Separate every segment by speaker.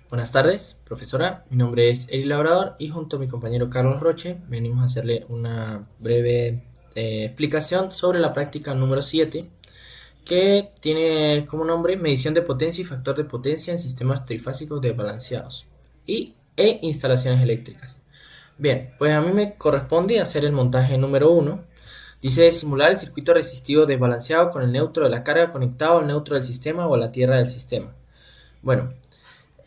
Speaker 1: Buenas tardes, profesora. Mi nombre es Eri Labrador y junto a mi compañero Carlos Roche venimos a hacerle una breve explicación sobre la práctica número 7 que tiene como nombre medición de potencia y factor de potencia en sistemas trifásicos desbalanceados e instalaciones eléctricas. Bien, pues a mí me corresponde hacer el montaje número 1. Dice simular el circuito resistivo desbalanceado con el neutro de la carga conectado al neutro del sistema o a la tierra del sistema. Bueno,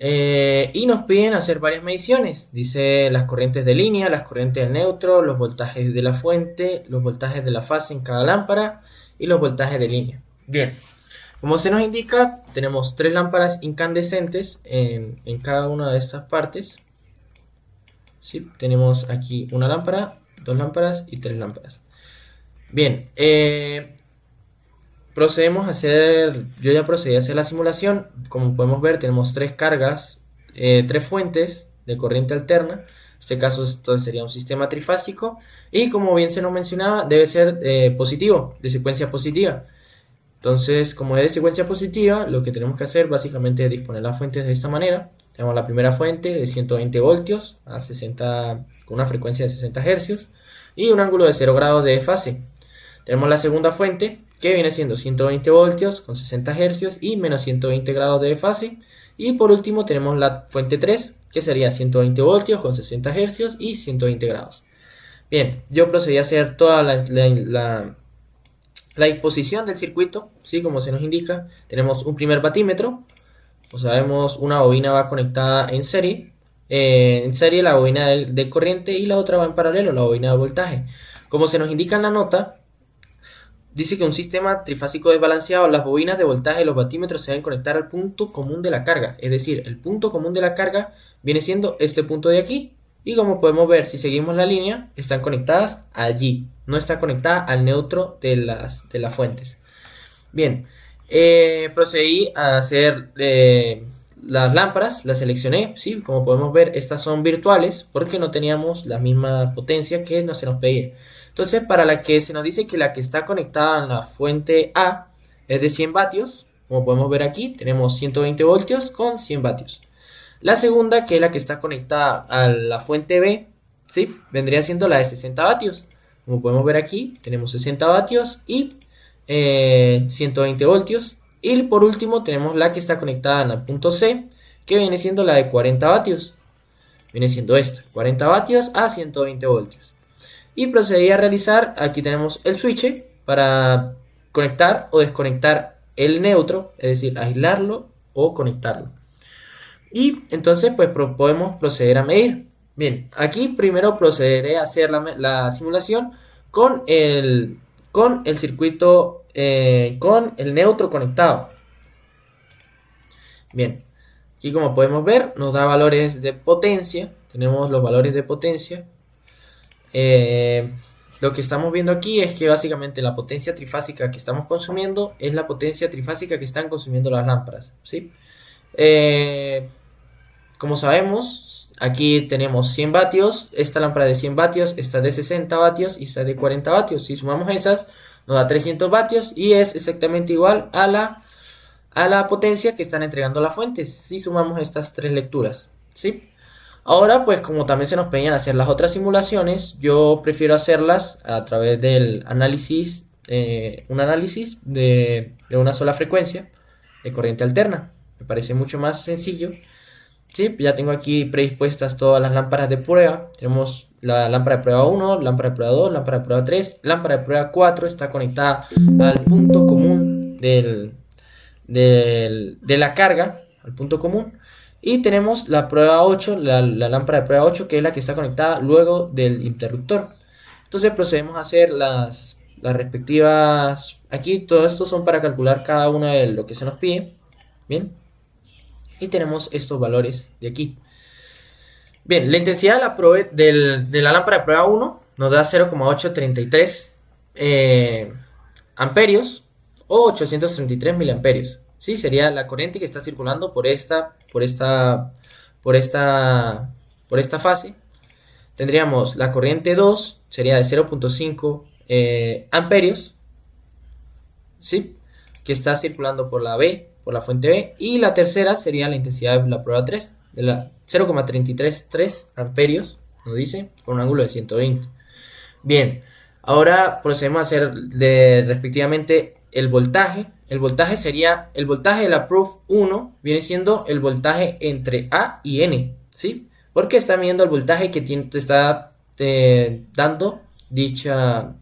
Speaker 1: y nos piden hacer varias mediciones. Dice las corrientes de línea, las corrientes del neutro, los voltajes de la fuente, los voltajes de la fase en cada lámpara y los voltajes de línea. Bien, como se nos indica, tenemos tres lámparas incandescentes en cada una de estas partes. ¿Sí? Tenemos aquí una lámpara, dos lámparas y tres lámparas. Bien, yo ya procedí a hacer la simulación. Como podemos ver, tenemos tres cargas, tres fuentes de corriente alterna. En este caso esto sería un sistema trifásico y como bien se nos mencionaba, debe ser positivo, de secuencia positiva. Entonces, como es de secuencia positiva, lo que tenemos que hacer básicamente es disponer las fuentes de esta manera. Tenemos la primera fuente de 120 voltios con una frecuencia de 60 Hz y un ángulo de 0 grados de fase. Tenemos la segunda fuente que viene siendo 120 voltios con 60 Hz y menos 120 grados de fase. Y por último tenemos la fuente 3 que sería 120 voltios con 60 Hz y 120 grados. Bien, yo procedí a hacer toda la disposición del circuito, ¿sí? Como se nos indica, tenemos un primer batímetro. Como sabemos, una bobina va conectada en serie. En serie la bobina de corriente y la otra va en paralelo, la bobina de voltaje. Como se nos indica en la nota, dice que un sistema trifásico desbalanceado, las bobinas de voltaje y los batímetros se deben conectar al punto común de la carga. Es decir, el punto común de la carga viene siendo este punto de aquí. Y como podemos ver, si seguimos la línea, están conectadas allí. No está conectada al neutro de las fuentes. Bien, procedí a hacer las lámparas, las seleccioné. ¿Sí? Como podemos ver, estas son virtuales porque no teníamos la misma potencia que no se nos pedía. Entonces, para la que se nos dice que la que está conectada en la fuente A es de 100 vatios, como podemos ver aquí, tenemos 120 voltios con 100 vatios. La segunda, que es la que está conectada a la fuente B, ¿sí? Vendría siendo la de 60 vatios. Como podemos ver aquí, tenemos 60 vatios y 120 voltios. Y por último, tenemos la que está conectada en el punto C, que viene siendo la de 40 vatios. Viene siendo esta, 40 vatios a 120 voltios. Y procedí a realizar, aquí tenemos el switch para conectar o desconectar el neutro, es decir, aislarlo o conectarlo. Y entonces pues podemos proceder a medir. Bien, aquí primero procederé a hacer la simulación con el circuito, con el neutro conectado. Bien, aquí como podemos ver nos da valores de potencia, tenemos los valores de potencia. Lo que estamos viendo aquí es que básicamente la potencia trifásica que estamos consumiendo es la potencia trifásica que están consumiendo las lámparas, ¿sí? Como sabemos, aquí tenemos 100 vatios, esta lámpara de 100 vatios, esta de 60 vatios y esta de 40 vatios. Si sumamos esas, nos da 300 vatios y es exactamente igual a la potencia que están entregando las fuentes, si sumamos estas tres lecturas, ¿sí? Ahora, pues como también se nos pedían hacer las otras simulaciones, yo prefiero hacerlas a través del análisis, un análisis de una sola frecuencia de corriente alterna. Me parece mucho más sencillo. Sí, ya tengo aquí predispuestas todas las lámparas de prueba. Tenemos la lámpara de prueba 1, lámpara de prueba 2, lámpara de prueba 3, lámpara de prueba 4 está conectada al punto común de la carga, al punto común. Y tenemos la prueba 8, la lámpara de prueba 8, que es la que está conectada luego del interruptor. Entonces procedemos a hacer las respectivas. Aquí todo esto son para calcular cada una de lo que se nos pide. Bien. Y tenemos estos valores de aquí. Bien, la intensidad de la lámpara de prueba 1 nos da 0,833 amperios o 833 miliamperios. Sí, sería la corriente que está circulando por esta fase. Tendríamos la corriente 2, sería de 0,5 amperios, ¿sí? Que está circulando por la B, por la fuente B, y la tercera sería la intensidad de la prueba 3, de la 0,333 amperios, nos dice, con un ángulo de 120. Bien, ahora procedemos a hacer respectivamente el voltaje. El voltaje sería, el voltaje de la proof 1 viene siendo el voltaje entre A y N, ¿sí? Porque está midiendo el voltaje que te está dando dicha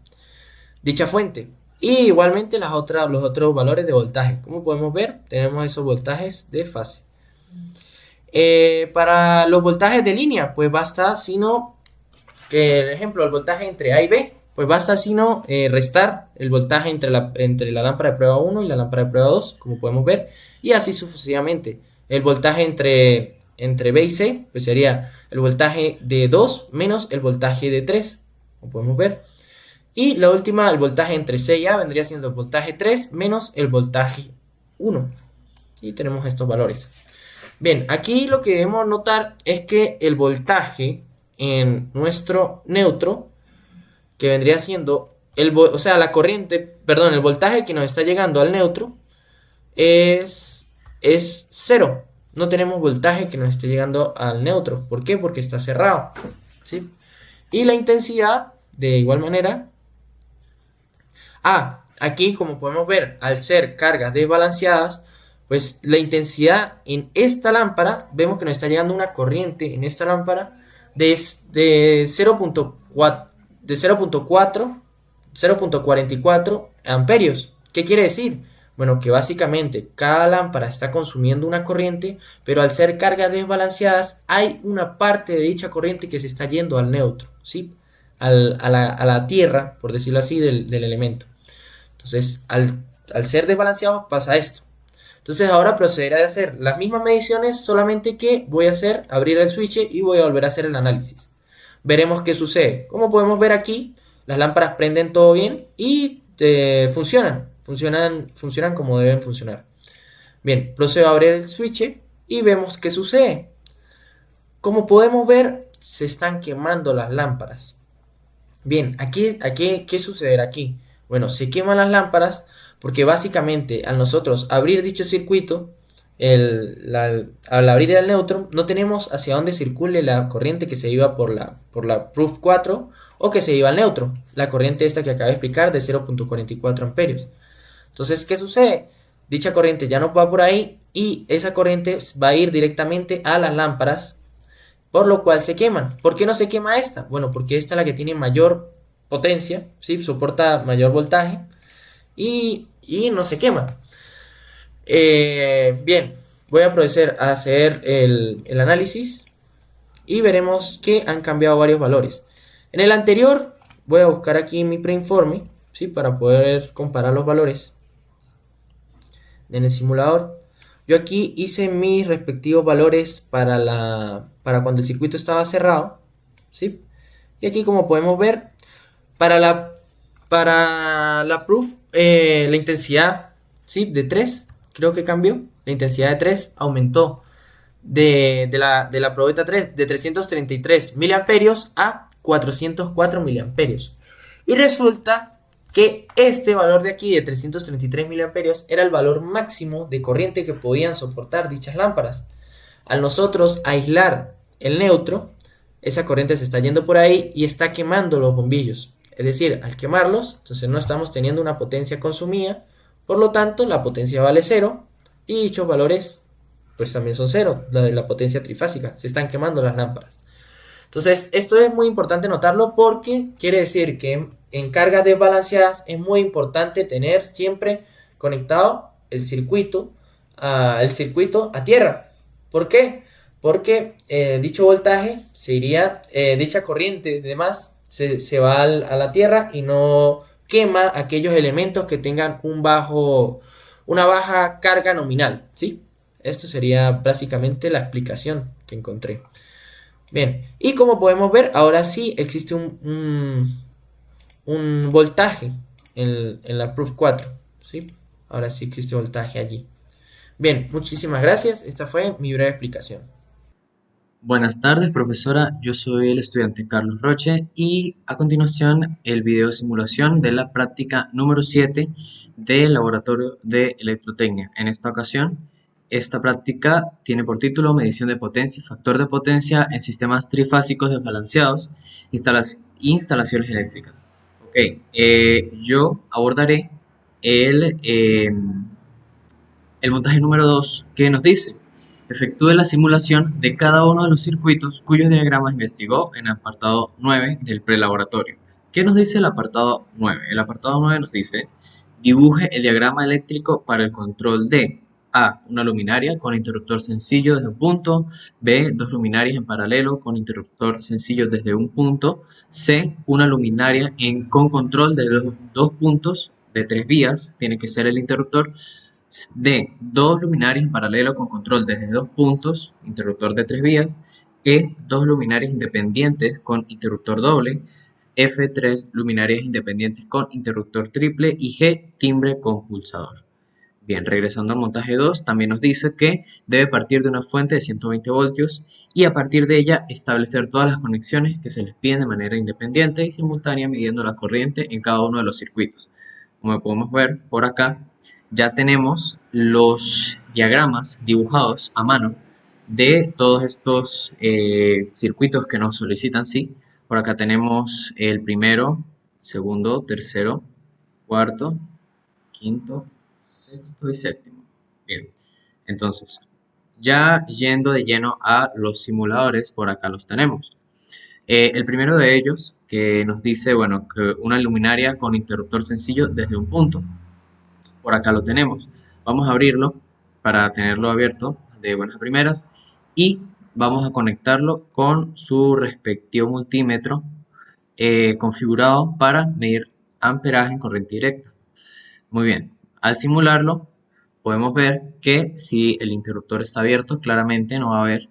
Speaker 1: fuente. Y igualmente los otros valores de voltaje. Como podemos ver, tenemos esos voltajes de fase. Para los voltajes de línea, pues basta sino que, por ejemplo, el voltaje entre A y B, pues basta sino restar el voltaje entre la lámpara de prueba 1 y la lámpara de prueba 2, como podemos ver, y así sucesivamente. El voltaje entre B y C, pues sería el voltaje de 2 menos el voltaje de 3, como podemos ver. Y la última, el voltaje entre C y A, vendría siendo el voltaje 3 menos el voltaje 1. Y tenemos estos valores. Bien, aquí lo que debemos notar es que el voltaje en nuestro neutro, que vendría siendo la corriente, perdón, el voltaje que nos está llegando al neutro es 0. No tenemos voltaje que nos esté llegando al neutro. ¿Por qué? Porque está cerrado, ¿sí? Y la intensidad, de igual manera, aquí como podemos ver, al ser cargas desbalanceadas, pues la intensidad en esta lámpara, vemos que nos está llegando una corriente en esta lámpara de 0.44 amperios. ¿Qué quiere decir? Bueno, que básicamente cada lámpara está consumiendo una corriente, pero al ser cargas desbalanceadas hay una parte de dicha corriente que se está yendo al neutro, ¿sí? A la tierra, por decirlo así, del elemento. Entonces, al ser desbalanceado pasa esto. Entonces ahora procederé a hacer las mismas mediciones, solamente que voy a abrir el switch y voy a volver a hacer el análisis. Veremos qué sucede. Como podemos ver aquí, las lámparas prenden todo bien y funcionan como deben funcionar. Bien, procedo a abrir el switch y vemos qué sucede. Como podemos ver, se están quemando las lámparas. Bien, ¿qué sucederá aquí? Bueno, se queman las lámparas porque básicamente al nosotros abrir dicho circuito, al abrir el neutro, no tenemos hacia dónde circule la corriente que se iba por la proof 4 o que se iba al neutro, la corriente esta que acabo de explicar de 0.44 amperios. Entonces, ¿qué sucede? Dicha corriente ya no va por ahí y esa corriente va a ir directamente a las lámparas, por lo cual se queman. ¿Por qué no se quema esta? Bueno, porque esta es la que tiene mayor potencia, ¿sí? Soporta mayor voltaje y no se quema. Bien, voy a proceder a hacer el análisis y veremos que han cambiado varios valores. En el anterior voy a buscar aquí mi preinforme, ¿sí? Para poder comparar los valores en el simulador. Yo aquí hice mis respectivos valores para cuando el circuito estaba cerrado, ¿sí? Y aquí, como podemos ver, para la proof, la intensidad, ¿sí? De 3, creo que cambió. La intensidad de 3 aumentó de la probeta 3 de 333 miliamperios a 404 miliamperios. Y resulta que este valor de aquí de 333 miliamperios era el valor máximo de corriente que podían soportar dichas lámparas. Al nosotros aislar el neutro, esa corriente se está yendo por ahí y está quemando los bombillos. Es decir, al quemarlos, entonces no estamos teniendo una potencia consumida, por lo tanto la potencia vale 0 y dichos valores pues también son 0, la potencia trifásica, se están quemando las lámparas. Entonces esto es muy importante notarlo porque quiere decir que en cargas desbalanceadas es muy importante tener siempre conectado el circuito a tierra. ¿Por qué? Porque dicho voltaje se iría, dicha corriente de más se va a la tierra y no quema aquellos elementos que tengan una baja carga nominal, ¿sí? Esto sería básicamente la explicación que encontré. Bien, y como podemos ver, ahora sí existe un voltaje en la proof 4, ¿sí? Ahora sí existe voltaje allí. Bien, muchísimas gracias. Esta fue mi breve explicación.
Speaker 2: Buenas tardes, profesora. Yo soy el estudiante Carlos Roche y a continuación el video simulación de la práctica número 7 del Laboratorio de Electrotecnia. En esta ocasión Esta práctica tiene por título Medición de potencia y factor de potencia en sistemas trifásicos desbalanceados, instalaciones eléctricas. Ok, yo abordaré el, eh, el montaje número 2 que nos dice: efectúe la simulación de cada uno de los circuitos cuyos diagramas investigó en el apartado 9 del prelaboratorio. ¿Qué nos dice el apartado 9? El apartado 9 nos dice: dibuje el diagrama eléctrico para el control de A. Una luminaria con interruptor sencillo desde un punto. B. Dos luminarias en paralelo con interruptor sencillo desde un punto. C. Una luminaria con control de dos puntos de tres vías. Tiene que ser el interruptor. D. Dos luminarias en paralelo con control desde dos puntos, interruptor de tres vías. E. Dos luminarias independientes con interruptor doble. F. Tres luminarias independientes con interruptor triple. Y G. Timbre con pulsador. Bien, regresando al montaje 2, también nos dice que debe partir de una fuente de 120 voltios y a partir de ella establecer todas las conexiones que se les piden de manera independiente y simultánea midiendo la corriente en cada uno de los circuitos. Como podemos ver por acá, ya tenemos los diagramas dibujados a mano de todos estos circuitos que nos solicitan, sí. Por acá tenemos el primero, segundo, tercero, cuarto, quinto, sexto y séptimo. Bien, entonces, ya yendo de lleno a los simuladores, por acá los tenemos. El primero de ellos, que nos dice, bueno, que una luminaria con interruptor sencillo desde un punto. Por acá lo tenemos. Vamos a abrirlo para tenerlo abierto de buenas a primeras y vamos a conectarlo con su respectivo multímetro configurado para medir amperaje en corriente directa. Muy bien, al simularlo podemos ver que si el interruptor está abierto, claramente no va a haber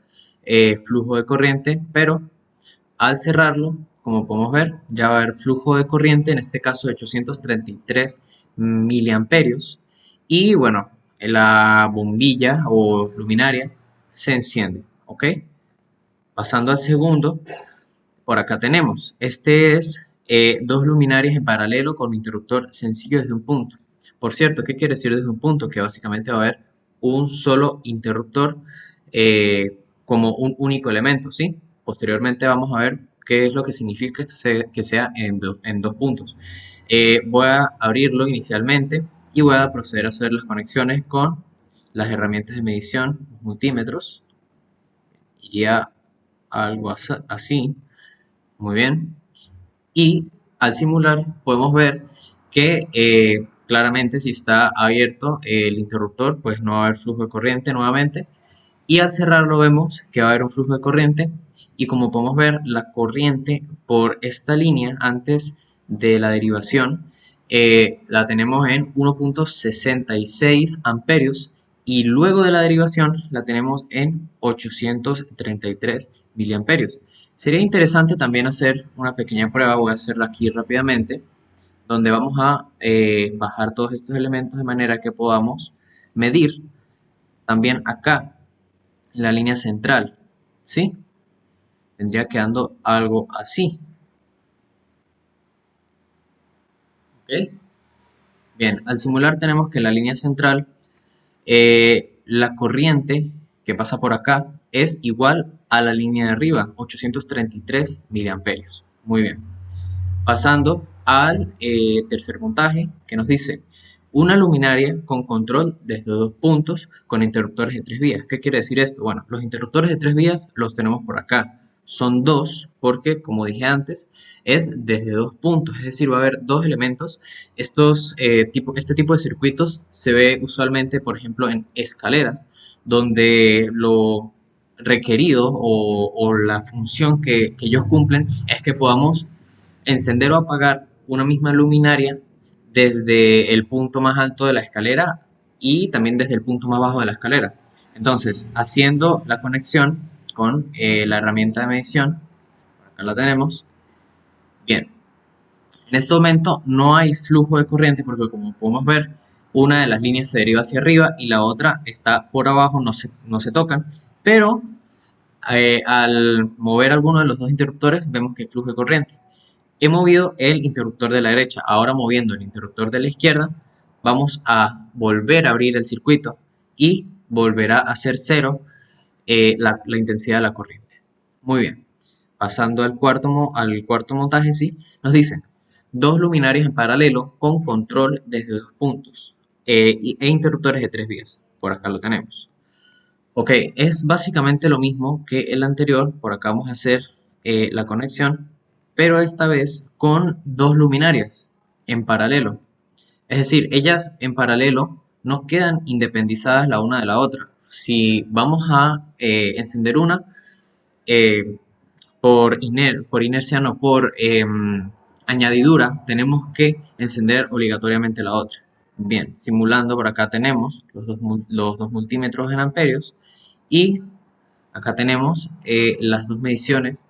Speaker 2: flujo de corriente, pero al cerrarlo, como podemos ver, ya va a haber flujo de corriente, en este caso de 833 miliamperios. Y bueno, la bombilla o luminaria se enciende, ¿ok? Pasando al segundo, por acá tenemos, este es dos luminarias en paralelo con un interruptor sencillo desde un punto. Por cierto, ¿qué quiere decir desde un punto? Que básicamente va a haber un solo interruptor como un único elemento, ¿sí? Posteriormente vamos a ver qué es lo que significa que sea en dos puntos. Voy a abrirlo inicialmente y voy a proceder a hacer las conexiones con las herramientas de medición, multímetros. Iría algo así. Muy bien. Y al simular podemos ver que claramente si está abierto el interruptor, pues no va a haber flujo de corriente nuevamente. Y al cerrarlo vemos que va a haber un flujo de corriente. Y como podemos ver, la corriente por esta línea antes de la derivación la tenemos en 1.66 amperios. Y luego de la derivación la tenemos en 833 miliamperios. Sería interesante también hacer una pequeña prueba, voy a hacerla aquí rápidamente, donde vamos a bajar todos estos elementos de manera que podamos medir también acá en la línea central, ¿sí? Vendría quedando algo así. ¿Ok? Bien, al simular tenemos que en la línea central la corriente que pasa por acá es igual a la línea de arriba, 833 miliamperios. Muy bien. Pasando al tercer montaje que nos dice una luminaria con control desde dos puntos con interruptores de tres vías. ¿Qué quiere decir esto? Bueno, los interruptores de tres vías los tenemos por acá. Son dos porque, como dije antes, es desde dos puntos, es decir, va a haber dos elementos. Este tipo de circuitos se ve usualmente, por ejemplo, en escaleras, donde lo requerido o la función que ellos cumplen es que podamos encender o apagar una misma luminaria desde el punto más alto de la escalera y también desde el punto más bajo de la escalera. Entonces, haciendo la conexión con la herramienta de medición, acá la tenemos. Bien, en este momento no hay flujo de corriente porque, como podemos ver, una de las líneas se deriva hacia arriba y la otra está por abajo, no se tocan, pero al mover alguno de los dos interruptores vemos que hay flujo de corriente. He movido el interruptor de la derecha, ahora moviendo el interruptor de la izquierda, vamos a volver a abrir el circuito y volverá a ser cero la intensidad de la corriente. Muy bien. Pasando al cuarto montaje, sí, nos dicen dos luminarias en paralelo con control desde dos puntos e interruptores de tres vías. Por acá lo tenemos. Ok, es básicamente lo mismo que el anterior. Por acá vamos a hacer la conexión, pero esta vez con dos luminarias en paralelo. Es decir, ellas en paralelo no quedan independizadas la una de la otra. Si vamos a encender una, eh, por inercia, no, por añadidura, tenemos que encender obligatoriamente la otra. Bien, simulando, por acá tenemos los dos multímetros en amperios y acá tenemos las dos mediciones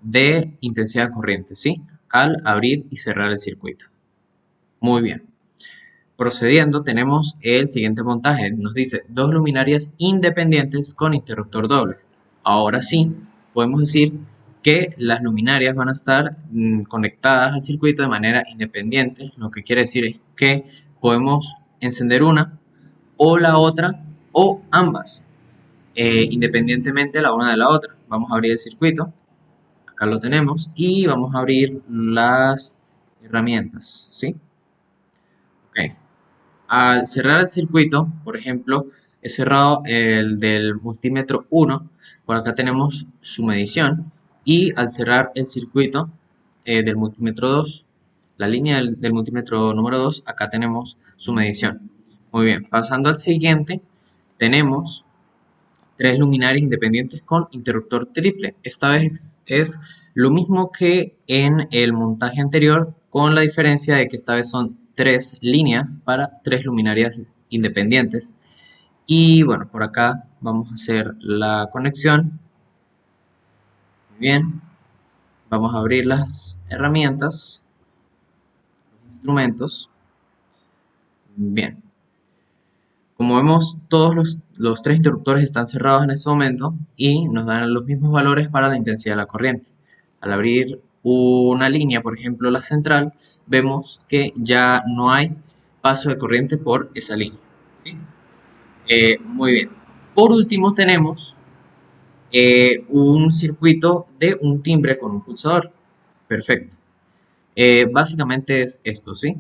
Speaker 2: de intensidad corriente, ¿sí? Al abrir y cerrar el circuito. Muy bien. Procediendo, tenemos el siguiente montaje. Nos dice dos luminarias independientes con interruptor doble. Ahora sí, podemos decir que las luminarias van a estar conectadas al circuito de manera independiente. Lo que quiere decir es que podemos encender una o la otra o ambas, independientemente la una de la otra. Vamos a abrir el circuito. Acá lo tenemos y vamos a abrir las herramientas, ¿sí? Ok. Al cerrar el circuito, por ejemplo, he cerrado el del multímetro 1, por acá tenemos su medición, y al cerrar el circuito del multímetro 2, la línea del multímetro número 2, acá tenemos su medición. Muy bien, pasando al siguiente, tenemos tres luminarias independientes con interruptor triple. Esta vez es lo mismo que en el montaje anterior, con la diferencia de que esta vez son tres líneas para tres luminarias independientes. Y bueno, por acá vamos a hacer la conexión. Muy bien, vamos a abrir las herramientas, los instrumentos. Bien, como vemos, todos los tres interruptores están cerrados en este momento y nos dan los mismos valores para la intensidad de la corriente. Al abrir una línea, por ejemplo la central, vemos que ya no hay paso de corriente por esa línea, ¿sí? Muy bien. Por último tenemos un circuito de un timbre con un pulsador. Perfecto. Básicamente es esto, ¿sí?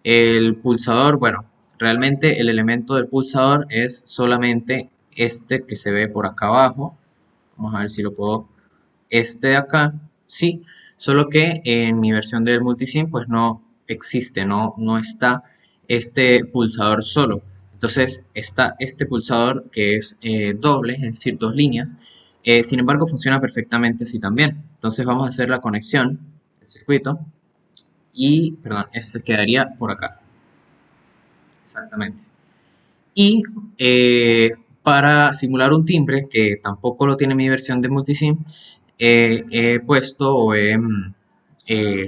Speaker 2: El pulsador, bueno, realmente el elemento del pulsador es solamente este que se ve por acá abajo. Vamos a ver si lo puedo. Este de acá, sí, solo que en mi versión del multisim pues no existe, no está este pulsador solo. Entonces está este pulsador que es doble, es decir, dos líneas. Sin embargo, funciona perfectamente así también. Entonces vamos a hacer la conexión del circuito y, perdón, este quedaría por acá. Exactamente. Y para simular un timbre, que tampoco lo tiene mi versión de multisim, he puesto o he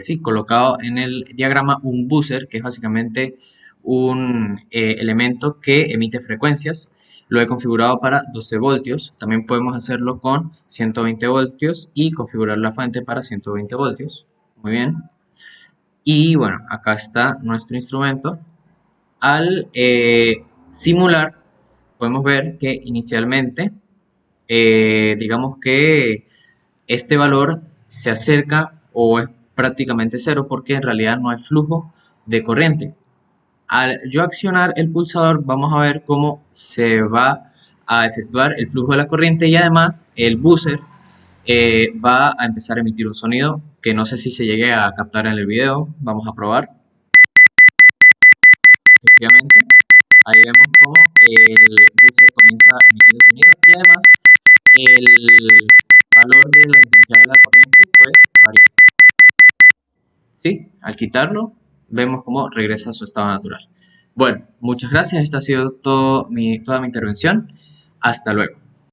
Speaker 2: sí, colocado en el diagrama un buzzer, que es básicamente un elemento que emite frecuencias. Lo he configurado para 12 voltios. También podemos hacerlo con 120 voltios y configurar la fuente para 120 voltios. Muy bien. Y bueno, acá está nuestro instrumento. Al simular, podemos ver que inicialmente, digamos que este valor se acerca o es prácticamente cero porque en realidad no hay flujo de corriente. Al yo accionar el pulsador, vamos a ver cómo se va a efectuar el flujo de la corriente y además el buzzer va a empezar a emitir un sonido que no sé si se llegue a captar en el video. Vamos a probar. Efectivamente, ahí vemos cómo el buzzer comienza a emitir el sonido y además el valor de la intensidad de la corriente pues varía. ¿Sí? Al quitarlo vemos cómo regresa a su estado natural. Bueno, muchas gracias. Esta ha sido toda mi intervención. Hasta luego.